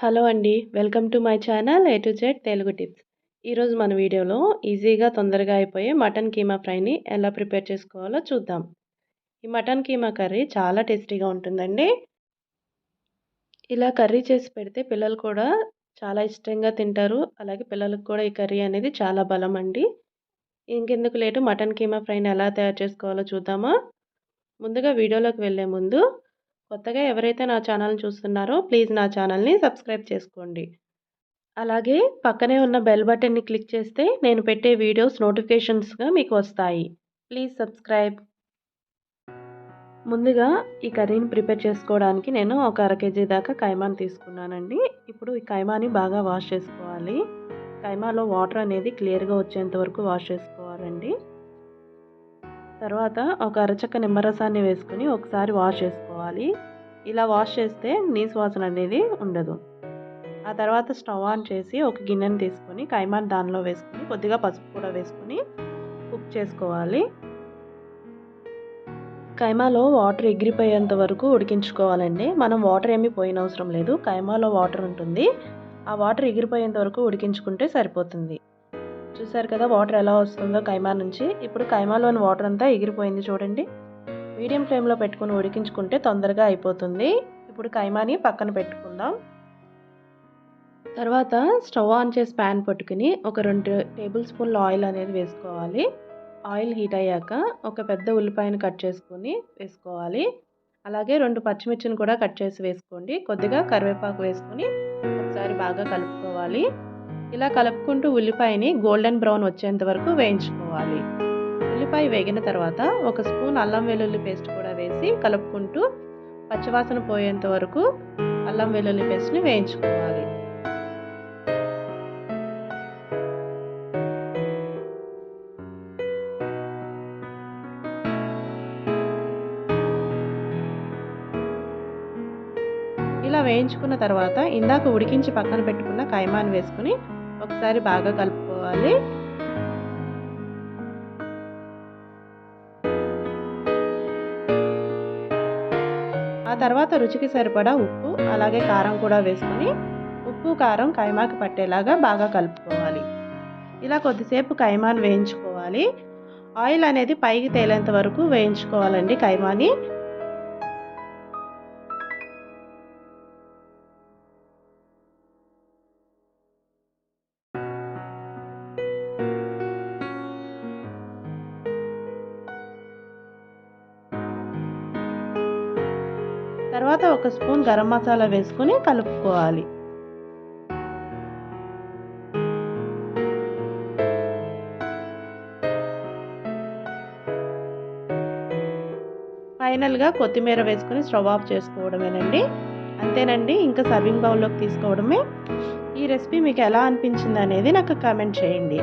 Hello అండి. Welcome to my channel A to Z Telugu tips. ఈరోజు మన వీడియోలో ఈజీగా తొందరగా అయిపోయే మటన్ కీమా ఫ్రైని ఎలా ప్రిపేర్ చేసుకోవాలో చూద్దాం. ఈ మటన్ కీమా కర్రీ చాలా టేస్టీగా ఉంటుందండి. ఇలా కర్రీ చేసి పెడితే పిల్లలు కూడా చాలా ఇష్టంగా తింటారు. అలాగే పిల్లలకు కూడా ఈ కర్రీ అనేది చాలా బలం అండి. ఇంకెందుకు లేటు మటన్ కీమా ఫ్రైని ఎలా తయారు చేసుకోవాలో చూద్దామా? ముందుగా వీడియోలోకి వెళ్ళే ముందు కొత్తగా ఎవరైతే నా ఛానల్‌ని చూస్తున్నారో ప్లీజ్ నా ఛానల్‌ని సబ్స్క్రైబ్ చేసుకోండి. అలాగే పక్కనే ఉన్న బెల్ బటన్‌ని క్లిక్ చేస్తే నేను పెట్టే వీడియోస్ నోటిఫికేషన్స్‌గా మీకు వస్తాయి. Please subscribe. ముందుగా ఈ కర్రీని ప్రిపేర్ చేసుకోవడానికి నేను ఒక అర కేజీ దాకా కైమాని తీసుకున్నానండి. ఇప్పుడు ఈ కైమాని బాగా వాష్ చేసుకోవాలి. కైమాలో వాటర్ అనేది క్లియర్‌గా వచ్చేంత వరకు వాష్ చేసుకోవాలండి. తర్వాత ఒక అరచక్క నిమ్మరసాన్ని వేసుకొని ఒకసారి వాష్ చేసుకోవాలి. ఇలా వాష్ చేస్తే నీసు వాసన అనేది ఉండదు. ఆ తర్వాత స్టవ్ ఆన్ చేసి ఒక గిన్నెని తీసుకొని కైమాని దానిలో వేసుకొని కొద్దిగా పసుపు కూడా వేసుకొని కుక్ చేసుకోవాలి. కైమాలో వాటర్ ఎగిరిపోయేంత వరకు ఉడికించుకోవాలండి. మనం వాటర్ ఏమీ పోయనవసరం లేదు. కైమాలో వాటర్ ఉంటుంది. ఆ వాటర్ ఎగిరిపోయేంత వరకు ఉడికించుకుంటే సరిపోతుంది. చూసారు కదా వాటర్ ఎలా వస్తుందో కైమా నుంచి. ఇప్పుడు కైమాలోని వాటర్ అంతా ఎగిరిపోయింది చూడండి. మీడియం ఫ్లేమ్లో పెట్టుకుని ఉడికించుకుంటే తొందరగా అయిపోతుంది. ఇప్పుడు కైమాని పక్కన పెట్టుకుందాం. తర్వాత స్టవ్ ఆన్ చేసి ప్యాన్ పెట్టుకుని ఒక 2 టేబుల్ స్పూన్ల ఆయిల్ అనేది వేసుకోవాలి. ఆయిల్ హీట్ అయ్యాక ఒక పెద్ద ఉల్లిపాయను కట్ చేసుకొని వేసుకోవాలి. అలాగే 2 పచ్చిమిర్చిని కూడా కట్ చేసి వేసుకోండి. కొద్దిగా కరివేపాకు వేసుకొని ఒకసారి బాగా కలుపుకోవాలి. ఇలా కలుపుకుంటూ ఉల్లిపాయని గోల్డెన్ బ్రౌన్ వచ్చేంత వరకు వేయించుకోవాలి. ఉల్లిపాయ వేగిన తర్వాత ఒక స్పూన్ అల్లం వెల్లుల్లి పేస్ట్ కూడా వేసి కలుపుకుంటూ పచ్చివాసన పోయేంత వరకు అల్లం వెల్లుల్లి పేస్ట్ని వేయించుకోవాలి. ఇలా వేయించుకున్న తర్వాత ఇందాక ఉడికించి పక్కన పెట్టుకున్న కైమాని వేసుకుని ఒకసారి బాగా కలుపుకోవాలి. ఆ తర్వాత రుచికి సరిపడా ఉప్పు అలాగే కారం కూడా వేసుకుని ఉప్పు కారం కైమాకి పట్టేలాగా బాగా కలుపుకోవాలి. ఇలా కొద్దిసేపు కైమాని వేయించుకోవాలి. ఆయిల్ అనేది పైకి తేలేంత వరకు వేయించుకోవాలండి కైమాని. తర్వాత ఒక స్పూన్ గరం మసాలా వేసుకుని కలుపుకోవాలి. ఫైనల్గా కొత్తిమీర వేసుకుని స్టవ్ ఆఫ్ చేసుకోవడమేనండి. అంతేనండి, ఇంకా సర్వింగ్ బౌల్లోకి తీసుకోవడమే. ఈ రెసిపీ మీకు ఎలా అనిపించింది అనేది నాకు కామెంట్ చేయండి.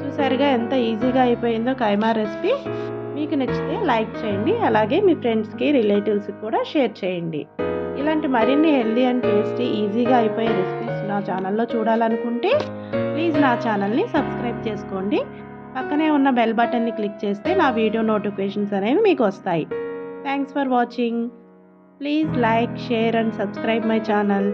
చూసారుగా ఎంత ఈజీగా అయిపోయిందో కైమా రెసిపీ. మీకు నచ్చితే లైక్ చేయండి. అలాగే మీ ఫ్రెండ్స్కి రిలేటివ్స్కి కూడా షేర్ చేయండి. ఇలాంటి మరిన్ని హెల్దీ అండ్ టేస్టీ ఈజీగా అయిపోయే రెసిపీస్ నా ఛానల్లో చూడాలనుకుంటే ప్లీజ్ నా ఛానల్ని సబ్స్క్రైబ్ చేసుకోండి. పక్కనే ఉన్న బెల్ బటన్ని క్లిక్ చేస్తే నా వీడియో నోటిఫికేషన్స్ అనేవి మీకు వస్తాయి. Thanks for watching. Please like, share and subscribe my channel.